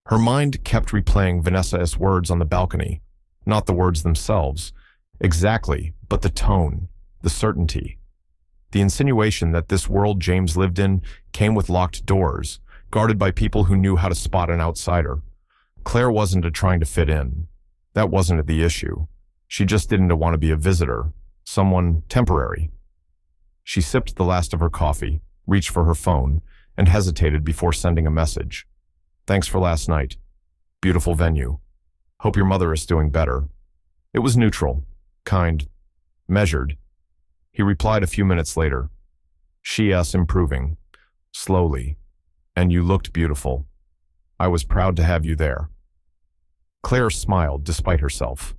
Her mind kept replaying Vanessa's words on the balcony. Not the words themselves, exactly, but the tone, the certainty. The insinuation that this world James lived in came with locked doors, guarded by people who knew how to spot an outsider. Claire wasn't trying to fit in. That wasn't the issue. She just didn't want to be a visitor, someone temporary. She sipped the last of her coffee, reached for her phone, and hesitated before sending a message. "Thanks for last night. Beautiful venue. Hope your mother is doing better." It was neutral, kind, measured. He replied a few minutes later. "She's improving. Slowly. And you looked beautiful. I was proud to have you there." Claire smiled despite herself,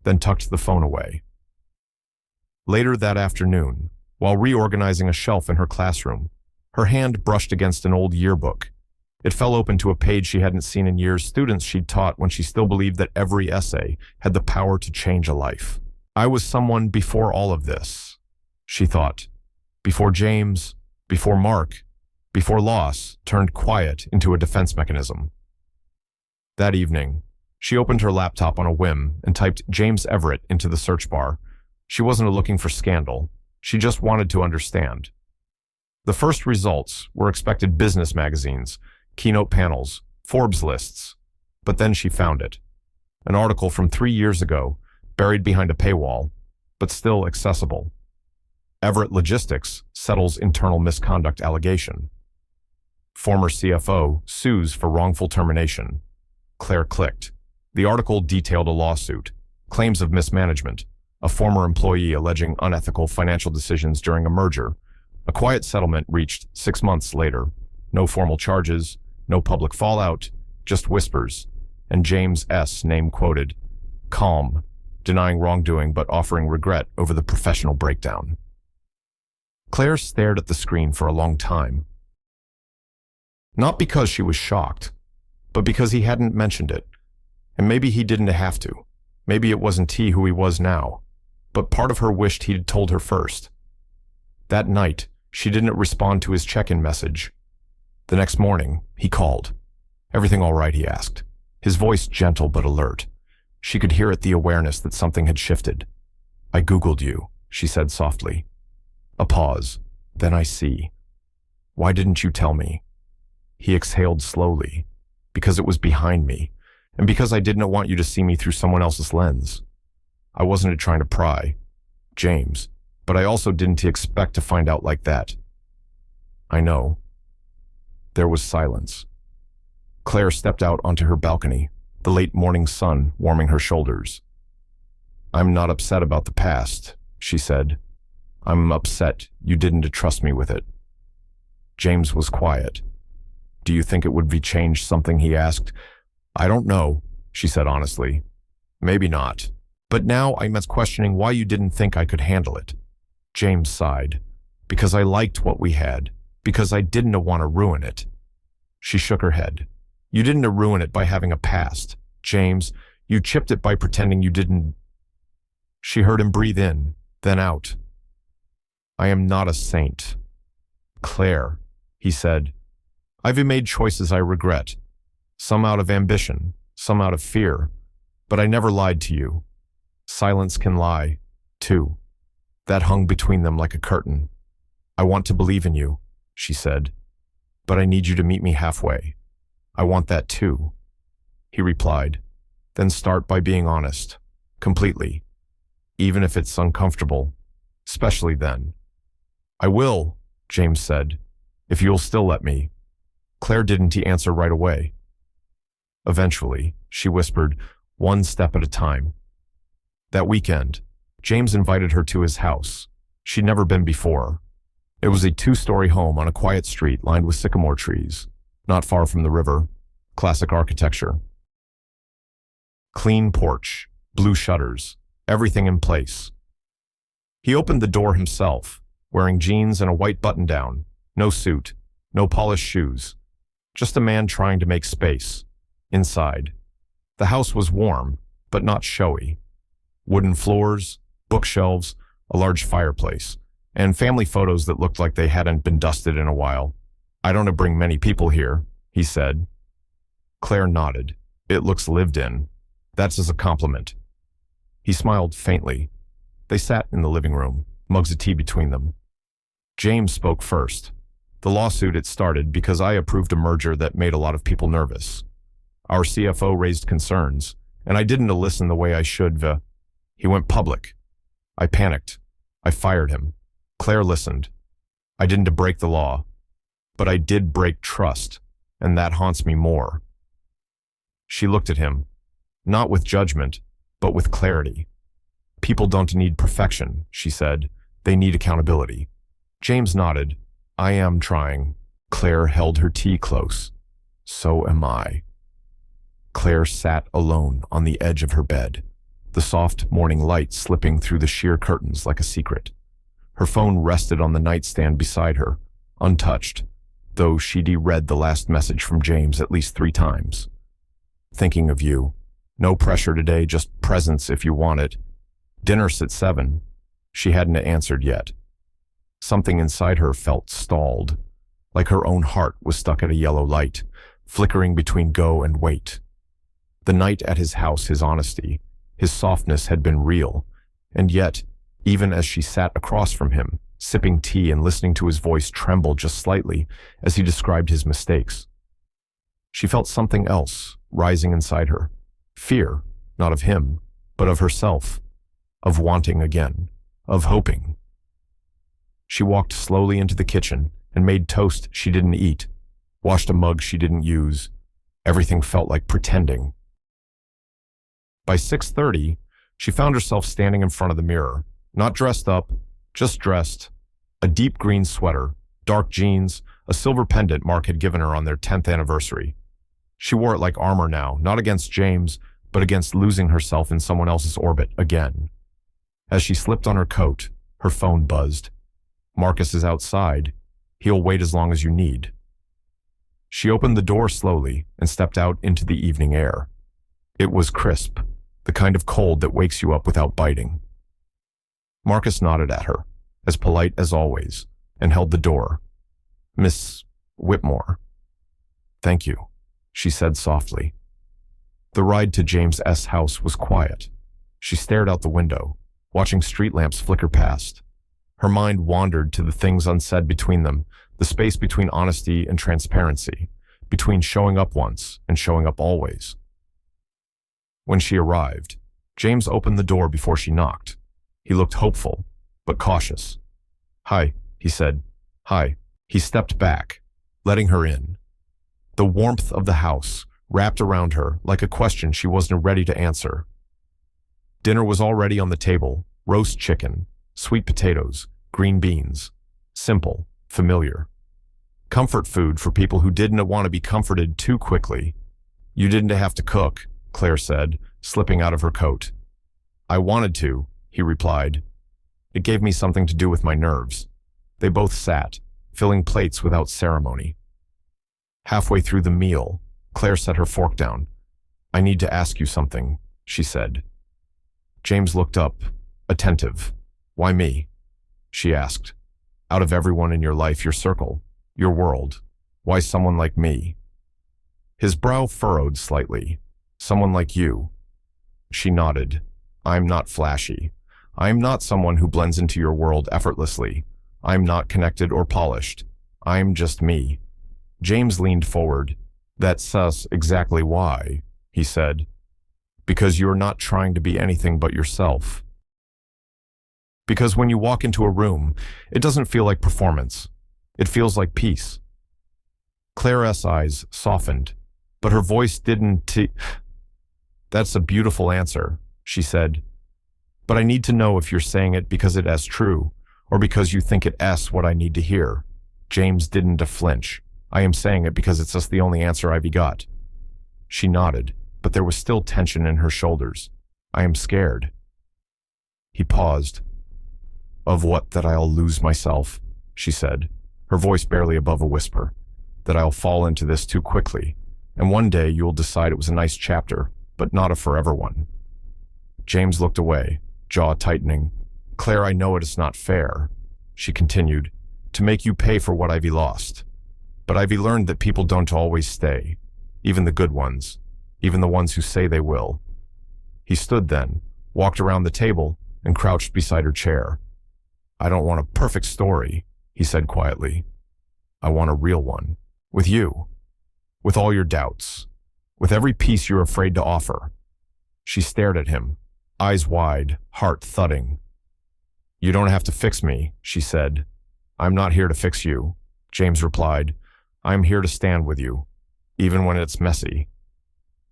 then tucked the phone away. Later that afternoon, while reorganizing a shelf in her classroom, her hand brushed against an old yearbook. It fell open to a page she hadn't seen in years, students she'd taught when she still believed that every essay had the power to change a life. "I was someone before all of this," she thought. Before James, before Mark, before loss turned quiet into a defense mechanism. That evening, she opened her laptop on a whim and typed James Everett into the search bar. She wasn't looking for scandal. She just wanted to understand. The first results were expected business magazines, keynote panels, Forbes lists. But then she found it. An article from 3 years ago, buried behind a paywall, but still accessible. Everett Logistics settles internal misconduct allegation. Former CFO sues for wrongful termination. Claire clicked. The article detailed a lawsuit, claims of mismanagement, a former employee alleging unethical financial decisions during a merger. A quiet settlement reached 6 months later. No formal charges, no public fallout, just whispers, and James S. name quoted. Calm, denying wrongdoing but offering regret over the professional breakdown. Claire stared at the screen for a long time. Not because she was shocked, but because he hadn't mentioned it. And maybe he didn't have to. Maybe it wasn't he who he was now. But part of her wished he'd told her first. That night, she didn't respond to his check-in message. The next morning, he called. "Everything all right?" he asked, his voice gentle but alert. She could hear it, the awareness that something had shifted. "I Googled you," she said softly. A pause. "Then I see. Why didn't you tell me?" He exhaled slowly. "Because it was behind me, and because I didn't want you to see me through someone else's lens. I wasn't trying to pry, James, but I also didn't expect to find out like that." "I know." There was silence. Claire stepped out onto her balcony, the late morning sun warming her shoulders. "I'm not upset about the past," she said. "I'm upset you didn't trust me with it." James was quiet. Do you think it would be changed something, he asked. I don't know, she said honestly. Maybe not. But now I'm questioning why you didn't think I could handle it. James sighed. Because I liked what we had. Because I didn't want to ruin it. She shook her head. You didn't ruin it by having a past. James, you chipped it by pretending you didn't. She heard him breathe in, then out. I am not a saint. Claire, he said. I've made choices I regret. Some out of ambition, some out of fear. But I never lied to you. Silence can lie, too. That hung between them like a curtain. I want to believe in you, she said. But I need you to meet me halfway. I want that too, he replied. Then start by being honest. Completely. Even if it's uncomfortable. Especially then. I will, James said. If you'll still let me. Claire didn't answer right away. Eventually, she whispered, one step at a time. That weekend, James invited her to his house. She'd never been before. It was a 2-story home on a quiet street lined with sycamore trees, not far from the river. Classic architecture. Clean porch, blue shutters, everything in place. He opened the door himself, wearing jeans and a white button-down, no suit, no polished shoes. Just a man trying to make space. Inside. The house was warm, but not showy. Wooden floors, bookshelves, a large fireplace, and family photos that looked like they hadn't been dusted in a while. I don't bring many people here, he said. Claire nodded. It looks lived in. That's as a compliment. He smiled faintly. They sat in the living room, mugs of tea between them. James spoke first. The lawsuit, it started because I approved a merger that made a lot of people nervous. Our CFO raised concerns, and I didn't listen the way I should. He went public. I panicked. I fired him. Claire listened. I didn't break the law, but I did break trust, and that haunts me more. She looked at him, not with judgment, but with clarity. People don't need perfection, she said. They need accountability. James nodded. I am trying. Claire held her tea close. So am I. Claire sat alone on the edge of her bed, the soft morning light slipping through the sheer curtains like a secret. Her phone rested on the nightstand beside her, untouched, though she'd read the last message from James at least 3 times. Thinking of you. No pressure today, just presence if you want it. Dinner's at 7. She hadn't answered yet. Something inside her felt stalled, like her own heart was stuck at a yellow light, flickering between go and wait. The night at his house, his honesty, his softness had been real, and yet, even as she sat across from him, sipping tea and listening to his voice tremble just slightly as he described his mistakes, she felt something else rising inside her. Fear, not of him, but of herself, of wanting again, of hoping. She walked slowly into the kitchen and made toast she didn't eat, washed a mug she didn't use. Everything felt like pretending. By 6:30, she found herself standing in front of the mirror, not dressed up, just dressed. A deep green sweater, dark jeans, a silver pendant Mark had given her on their 10th anniversary. She wore it like armor now, not against James, but against losing herself in someone else's orbit again. As she slipped on her coat, her phone buzzed. Marcus is outside. He'll wait as long as you need. She opened the door slowly and stepped out into the evening air. It was crisp, the kind of cold that wakes you up without biting. Marcus nodded at her, as polite as always, and held the door. Miss Whitmore. Thank you, she said softly. The ride to James S. house was quiet. She stared out the window, watching street lamps flicker past. Her mind wandered to the things unsaid between them, the space between honesty and transparency, between showing up once and showing up always. When she arrived, James opened the door before she knocked. He looked hopeful, but cautious. Hi, he said. Hi. He stepped back, letting her in. The warmth of the house wrapped around her like a question she wasn't ready to answer. Dinner was already on the table, roast chicken, sweet potatoes, green beans. Simple, familiar. Comfort food for people who didn't want to be comforted too quickly. You didn't have to cook, Claire said, slipping out of her coat. I wanted to, he replied. It gave me something to do with my nerves. They both sat, filling plates without ceremony. Halfway through the meal, Claire set her fork down. I need to ask you something, she said. James looked up, attentive. Why me? She asked. Out of everyone in your life, your circle, your world, why someone like me? His brow furrowed slightly. Someone like you. She nodded. I'm not flashy. I'm not someone who blends into your world effortlessly. I'm not connected or polished. I'm just me. James leaned forward. That's exactly why, he said. Because you're not trying to be anything but yourself. Because when you walk into a room, it doesn't feel like performance. It feels like peace. Claire's eyes softened, but her voice didn't. That's a beautiful answer, she said. But I need to know if you're saying it because it is true, or because you think it is what I need to hear. James didn't flinch. I am saying it because it's just the only answer I've got. She nodded, but there was still tension in her shoulders. I am scared. He paused. Of what, that I'll lose myself, she said, her voice barely above a whisper. That I'll fall into this too quickly, and one day you'll decide it was a nice chapter, but not a forever one. James looked away, jaw tightening. Claire, I know it is not fair, she continued, to make you pay for what I've lost. But I've learned that people don't always stay, even the good ones, even the ones who say they will. He stood then, walked around the table, and crouched beside her chair. I don't want a perfect story, he said quietly. I want a real one, with you, with all your doubts, with every piece you're afraid to offer. She stared at him, eyes wide, heart thudding. You don't have to fix me, she said. I'm not here to fix you, James replied. I'm here to stand with you, even when it's messy.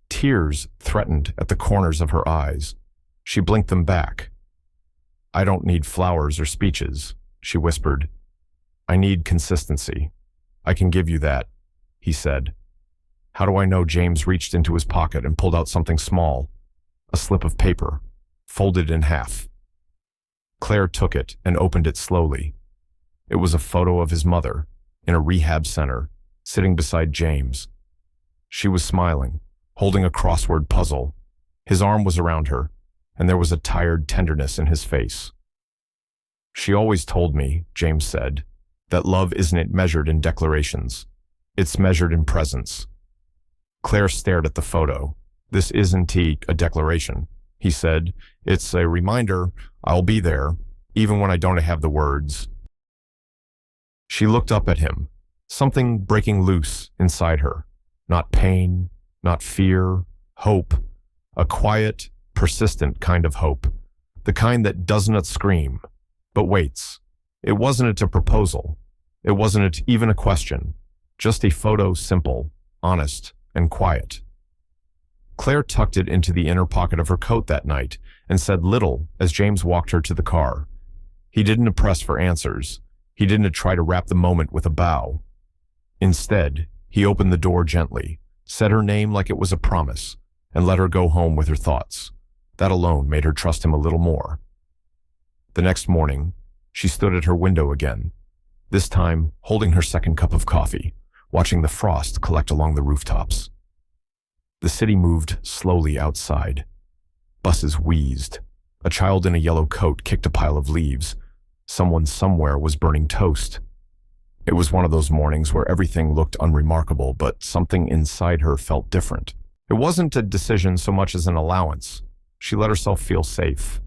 Tears threatened at the corners of her eyes. She blinked them back. I don't need flowers or speeches, she whispered. I need consistency. I can give you that, he said. How do I know? James reached into his pocket and pulled out something small, a slip of paper, folded in half. Claire took it and opened it slowly. It was a photo of his mother, in a rehab center, sitting beside James. She was smiling, holding a crossword puzzle. His arm was around her, and there was a tired tenderness in his face. She always told me, James said, that love isn't measured in declarations. It's measured in presence. Claire stared at the photo. This isn't a declaration, he said. It's a reminder I'll be there, even when I don't have the words. She looked up at him, something breaking loose inside her. Not pain, not fear, hope. A quiet, persistent kind of hope. The kind that doesn't scream, but waits. It wasn't a proposal. It wasn't even a question. Just a photo, simple, honest, and quiet. Claire tucked it into the inner pocket of her coat that night and said little as James walked her to the car. He didn't press for answers. He didn't try to wrap the moment with a bow. Instead, he opened the door gently, said her name like it was a promise, and let her go home with her thoughts. That alone made her trust him a little more. The next morning, she stood at her window again, this time holding her second cup of coffee, watching the frost collect along the rooftops. The city moved slowly outside. Buses wheezed. A child in a yellow coat kicked a pile of leaves. Someone somewhere was burning toast. It was one of those mornings where everything looked unremarkable, but something inside her felt different. It wasn't a decision so much as an allowance. She let herself feel safe.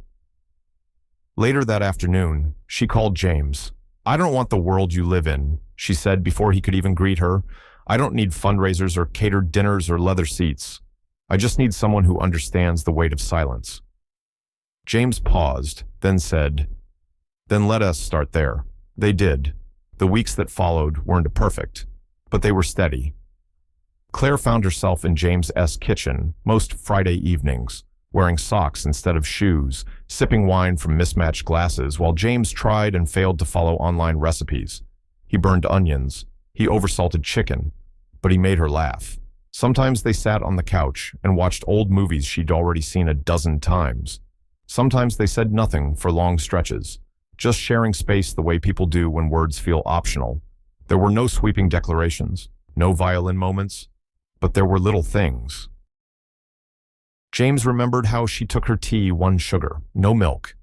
Later that afternoon, she called James. I don't want the world you live in, she said before he could even greet her. I don't need fundraisers or catered dinners or leather seats. I just need someone who understands the weight of silence. James paused, then said, Then let us start there. They did. The weeks that followed weren't perfect, but they were steady. Claire found herself in James's kitchen most Friday evenings, wearing socks instead of shoes, sipping wine from mismatched glasses while James tried and failed to follow online recipes. He burned onions, He oversalted chicken, but he made her laugh. Sometimes they sat on the couch and watched old movies she'd already seen a dozen times. Sometimes they said nothing for long stretches, just sharing space the way people do when words feel optional. There were no sweeping declarations, no violin moments, but there were little things. James remembered how she took her tea one sugar, no milk.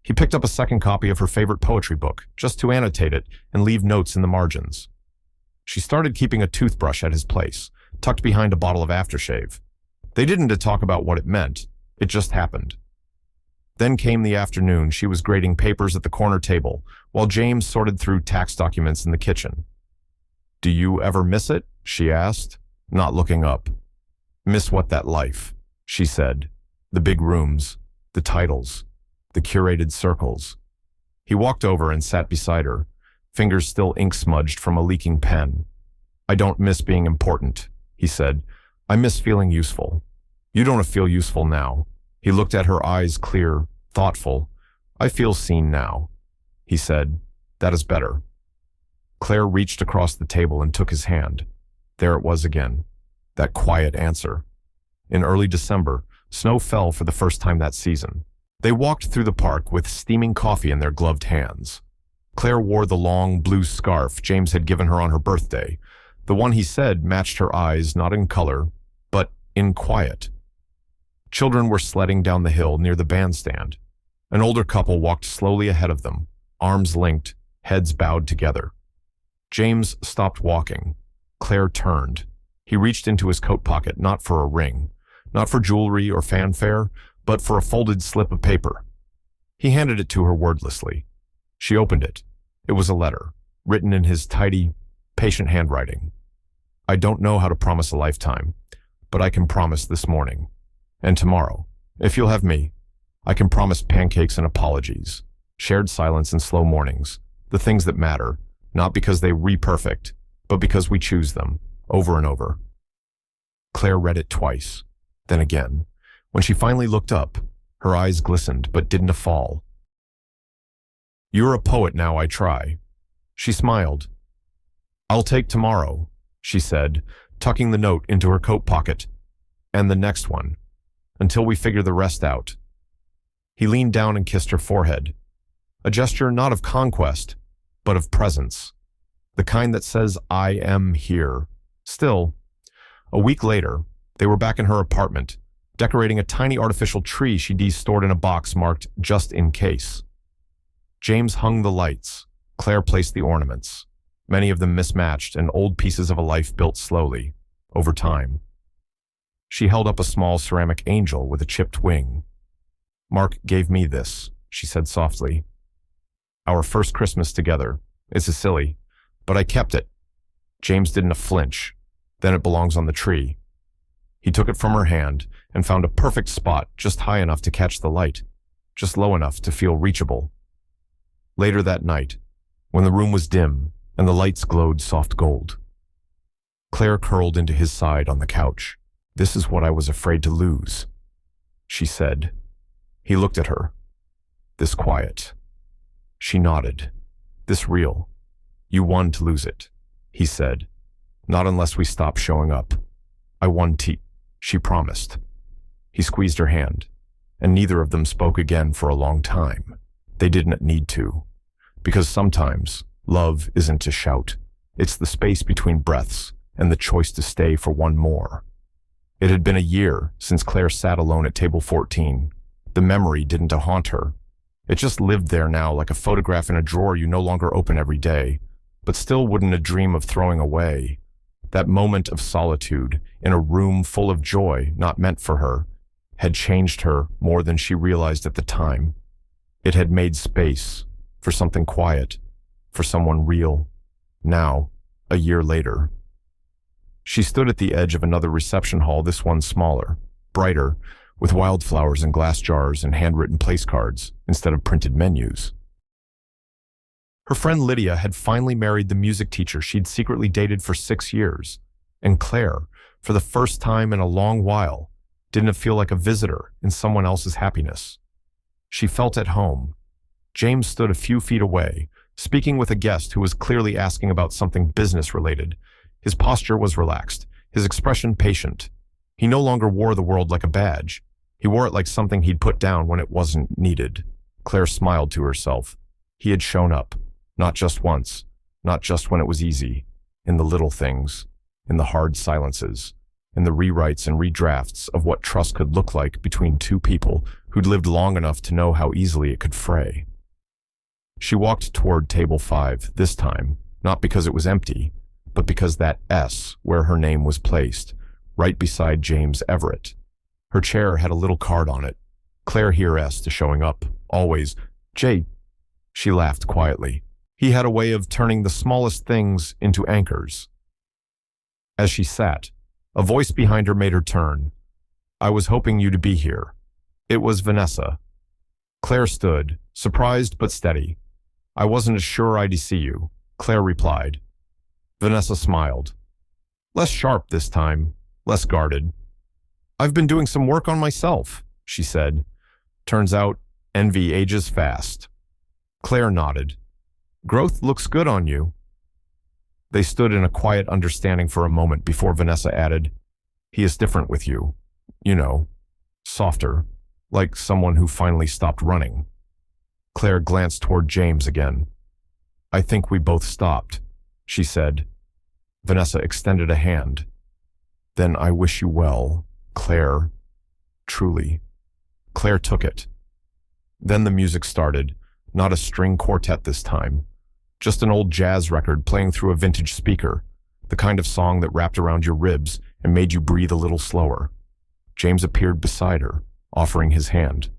He picked up a second copy of her favorite poetry book, just to annotate it and leave notes in the margins. She started keeping a toothbrush at his place, tucked behind a bottle of aftershave. They didn't talk about what it meant, it just happened. Then came the afternoon. She was grading papers at the corner table, while James sorted through tax documents in the kitchen. "Do you ever miss it?" she asked, not looking up. "Miss what, that life?" she said. "The big rooms, the titles, the curated circles." He walked over and sat beside her, fingers still ink-smudged from a leaking pen. "I don't miss being important," he said. "I miss feeling useful." "You don't feel useful now." He looked at her eyes, clear, thoughtful. "I feel seen now," he said. "That is better." Claire reached across the table and took his hand. There it was again, that quiet answer. In early December, snow fell for the first time that season. They walked through the park with steaming coffee in their gloved hands. Claire wore the long blue scarf James had given her on her birthday. The one he said matched her eyes, not in color, but in quiet. Children were sledding down the hill near the bandstand. An older couple walked slowly ahead of them, arms linked, heads bowed together. James stopped walking. Claire turned. He reached into his coat pocket, not for a ring, not for jewelry or fanfare, but for a folded slip of paper. He handed it to her wordlessly. She opened it. It was a letter, written in his tidy, patient handwriting. "I don't know how to promise a lifetime, but I can promise this morning. And tomorrow, if you'll have me, I can promise pancakes and apologies, shared silence and slow mornings, the things that matter, not because they re-perfect, but because we choose them, over and over." Claire read it twice, then again. When she finally looked up, her eyes glistened but didn't fall. "You're a poet now, I try." She smiled. "I'll take tomorrow," she said, tucking the note into her coat pocket. "And the next one, until we figure the rest out." He leaned down and kissed her forehead, a gesture not of conquest, but of presence, the kind that says, "I am here." Still, a week later, they were back in her apartment, decorating a tiny artificial tree she'd stored in a box marked "just in case." James hung the lights. Claire placed the ornaments, many of them mismatched and old pieces of a life built slowly, over time. She held up a small ceramic angel with a chipped wing. "Mark gave me this," she said softly. "Our first Christmas together. It's silly, but I kept it." James didn't flinch. "Then it belongs on the tree." He took it from her hand and found a perfect spot, just high enough to catch the light, just low enough to feel reachable. Later that night, when the room was dim and the lights glowed soft gold, Claire curled into his side on the couch. "This is what I was afraid to lose," she said. He looked at her. "This quiet." She nodded. "This real. You won to lose it," he said. "Not unless we stop showing up." "I won she promised. He squeezed her hand, and neither of them spoke again for a long time. They didn't need to, because sometimes love isn't to shout. It's the space between breaths and the choice to stay for one more. It had been a year since Claire sat alone at table 14. The memory didn't haunt her. It just lived there now, like a photograph in a drawer you no longer open every day, but still wouldn't dream of throwing away. That moment of solitude in a room full of joy not meant for her had changed her more than she realized at the time. It had made space for something quiet, for someone real. Now, a year later, she stood at the edge of another reception hall, this one smaller, brighter, with wildflowers in glass jars and handwritten place cards instead of printed menus. Her friend Lydia had finally married the music teacher she'd secretly dated for 6 years, and Claire, for the first time in a long while, didn't feel like a visitor in someone else's happiness. She felt at home. James stood a few feet away, speaking with a guest who was clearly asking about something business-related. His posture was relaxed, his expression patient. He no longer wore the world like a badge. He wore it like something he'd put down when it wasn't needed. Claire smiled to herself. He had shown up, not just once, not just when it was easy, in the little things, in the hard silences, in the rewrites and redrafts of what trust could look like between two people who'd lived long enough to know how easily it could fray. She walked toward table 5, this time, not because it was empty, but because that S, where her name was placed, right beside James Everett. Her chair had a little card on it. Claire here S to showing up, always. Jay, she laughed quietly. He had a way of turning the smallest things into anchors. As she sat, a voice behind her made her turn. I was hoping you to be here. It was Vanessa. Claire stood, surprised but steady. I wasn't as sure I'd see you, Claire replied. Vanessa smiled. Less sharp this time, less guarded. I've been doing some work on myself, she said. Turns out, envy ages fast. Claire nodded. Growth looks good on you. They stood in a quiet understanding for a moment before Vanessa added, He is different with you. You know, softer, like someone who finally stopped running. Claire glanced toward James again. I think we both stopped, she said. Vanessa extended a hand. Then I wish you well, Claire. Truly. Claire took it. Then the music started, not a string quartet this time. Just an old jazz record playing through a vintage speaker, the kind of song that wrapped around your ribs and made you breathe a little slower. James appeared beside her, offering his hand.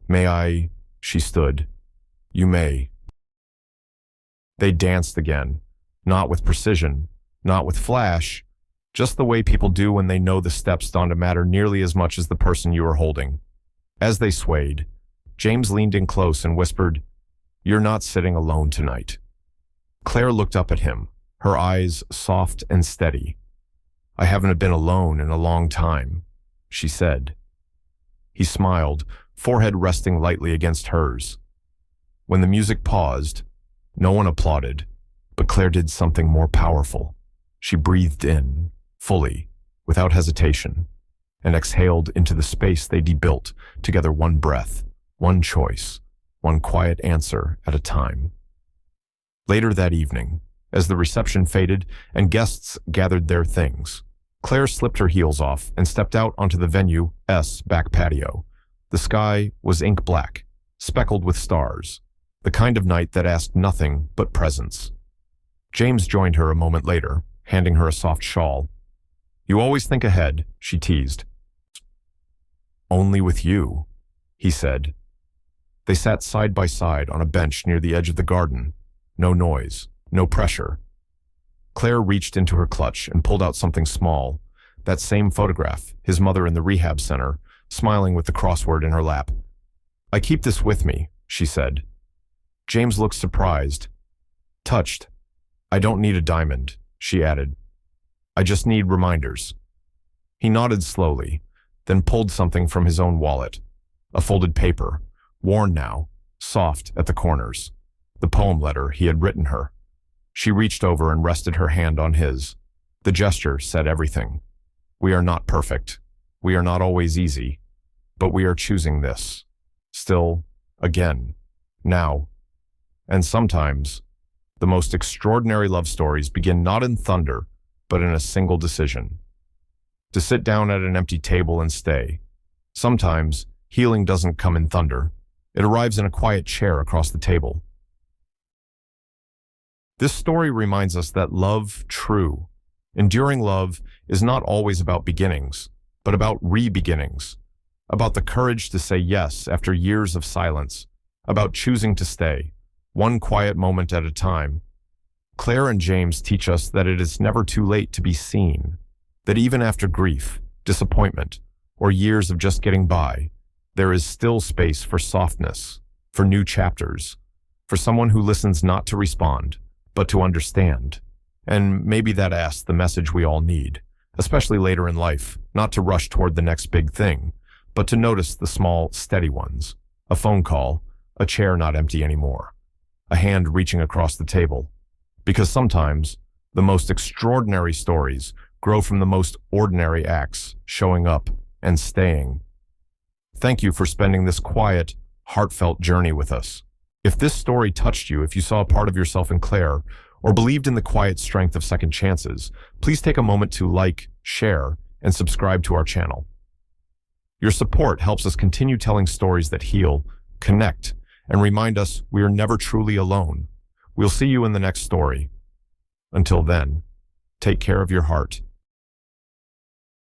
May I? She stood. You may. They danced again, not with precision, not with flash, just the way people do when they know the steps don't matter nearly as much as the person you are holding. As they swayed, James leaned in close and whispered, You're not sitting alone tonight. Claire looked up at him, her eyes soft and steady. I haven't been alone in a long time, she said. He smiled, forehead resting lightly against hers. When the music paused, no one applauded, but Claire did something more powerful. She breathed in, fully, without hesitation, and exhaled into the space they'd built together, one breath, one choice, one quiet answer at a time. Later that evening, as the reception faded and guests gathered their things, Claire slipped her heels off and stepped out onto the venue's back patio. The sky was ink black, speckled with stars, the kind of night that asked nothing but presence. James joined her a moment later, handing her a soft shawl. You always think ahead, she teased. Only with you, he said. They sat side by side on a bench near the edge of the garden. No noise, no pressure. Claire reached into her clutch and pulled out something small, that same photograph, his mother in the rehab center, smiling with the crossword in her lap. I keep this with me, she said. James looked surprised, touched. I don't need a diamond, she added. I just need reminders. He nodded slowly, then pulled something from his own wallet, a folded paper, worn now, soft at the corners, the poem letter he had written her. She reached over and rested her hand on his. The gesture said everything. We are not perfect. We are not always easy. But we are choosing this. Still, again, now. And sometimes, the most extraordinary love stories begin not in thunder, but in a single decision. To sit down at an empty table and stay. Sometimes, healing doesn't come in thunder. It arrives in a quiet chair across the table. This story reminds us that love, true, enduring love, is not always about beginnings, but about re-beginnings, about the courage to say yes after years of silence, about choosing to stay, one quiet moment at a time. Claire and James teach us that it is never too late to be seen, that even after grief, disappointment, or years of just getting by, there is still space for softness, for new chapters, for someone who listens not to respond, but to understand. And maybe that asks the message we all need, especially later in life, not to rush toward the next big thing, but to notice the small, steady ones. A phone call, a chair not empty anymore, a hand reaching across the table. Because sometimes, the most extraordinary stories grow from the most ordinary acts, showing up and staying. Thank you for spending this quiet, heartfelt journey with us. If this story touched you, if you saw a part of yourself in Claire, or believed in the quiet strength of second chances, please take a moment to like, share, and subscribe to our channel. Your support helps us continue telling stories that heal, connect, and remind us we are never truly alone. We'll see you in the next story. Until then, take care of your heart